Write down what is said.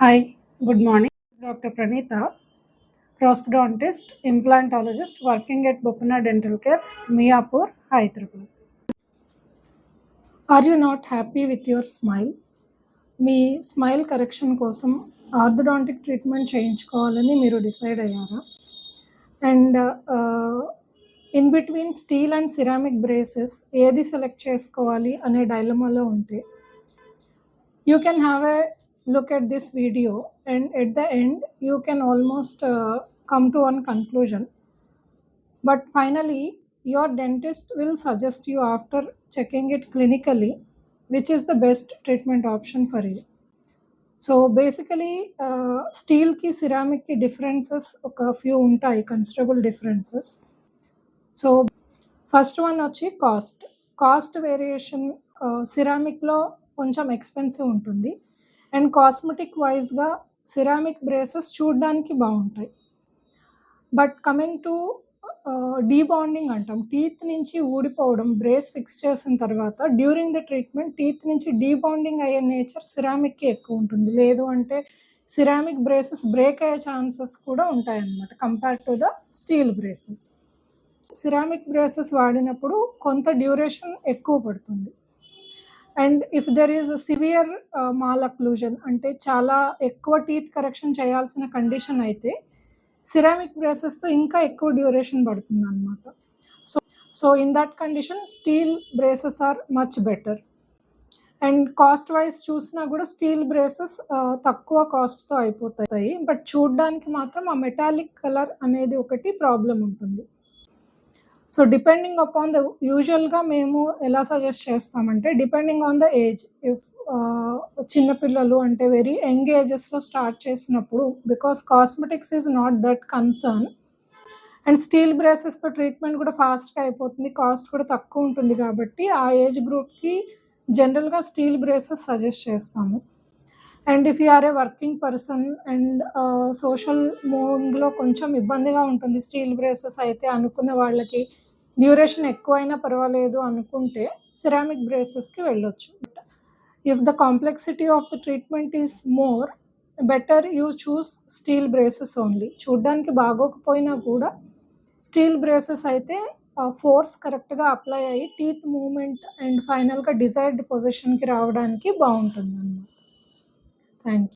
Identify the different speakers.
Speaker 1: Hi, good morning. Dr. Pranita, prosthodontist, implantologist working at Bopana Dental Care, Miapur, Hyderabad. Are you not happy with your smile? Me smile correction కోసం orthodontic treatment చేయించుకోవాలని మీరు decide అయ్యారా? And in between steel and ceramic braces ఏది select చేసుకోవాలి అనే డైలమాలో ఉంటే you can have a look at this video, and at the end you can almost come to one conclusion, but finally your dentist will suggest you after checking it clinically which is the best treatment option for you. So basically steel ki ceramic ki differences oka few untayi, considerable differences. So first one వచ్చి cost variation. సిరామిక్లో కొంచెం expensive ఉంటుంది, and cosmetic వైజ్గా ceramic braces చూడడానికి బాగుంటాయి. But coming to డీబాండింగ్ అంటాం, teeth నుంచి ఊడిపోవడం brace fix చేసిన తర్వాత డ్యూరింగ్ ద ట్రీట్మెంట్ టీత్ నుంచి డీబాండింగ్ అయ్యే నేచర్ సిరామిక్కి ఎక్కువ ఉంటుంది. లేదు అంటే సిరామిక్ బ్రేసెస్ బ్రేక్ అయ్యే ఛాన్సెస్ కూడా ఉంటాయన్నమాట compare to the steel braces. Ceramic braces వాడినప్పుడు కొంత డ్యూరేషన్ ఎక్కువ పడుతుంది. And if there is severe malocclusion, అంటే చాలా ఎక్కువ టీత్ కరెక్షన్ చేయాల్సిన కండిషన్ అయితే సిరామిక్ బ్రేసెస్తో ఇంకా ఎక్కువ డ్యూరేషన్ పడుతుంది అన్నమాట. So in that condition steel braces are much better. And cost wise చూసినా కూడా స్టీల్ బ్రేసెస్ తక్కువ కాస్ట్తో అయిపోతాయి, బట్ చూడడానికి మాత్రం ఆ మెటాలిక్ కలర్ అనేది ఒకటి ప్రాబ్లం ఉంటుంది. సో డిపెండింగ్ అపాన్ ద యూజువల్గా మేము ఎలా సజెస్ట్ చేస్తామంటే depending on the age. If చిన్నపిల్లలు అంటే వెరీ యంగ్ ఏజెస్లో స్టార్ట్ చేసినప్పుడు, because cosmetics is not that concern, and steel బ్రేసెస్తో ట్రీట్మెంట్ కూడా ఫాస్ట్గా అయిపోతుంది, కాస్ట్ కూడా తక్కువ ఉంటుంది కాబట్టి ఆ ఏజ్ గ్రూప్కి జనరల్గా స్టీల్ బ్రేసెస్ సజెస్ట్ చేస్తాము. And if you are a working person and social మూవింగ్లో కొంచెం ఇబ్బందిగా ఉంటుంది స్టీల్ బ్రేసెస్ అయితే అనుకునే వాళ్ళకి, డ్యూరేషన్ ఎక్కువైనా పర్వాలేదు అనుకుంటే సిరామిక్ బ్రేసెస్కి వెళ్ళొచ్చు. If the complexity of the treatment is more, better you choose steel braces only. చూడ్డానికి బాగోకపోయినా కూడా స్టీల్ బ్రేసెస్ అయితే ఫోర్స్ కరెక్ట్గా అప్లై అయ్యి టీత్ మూవ్మెంట్ అండ్ ఫైనల్గా డిజైర్డ్ పొజిషన్కి రావడానికి బాగుంటుంది అన్నమాట. Thank you.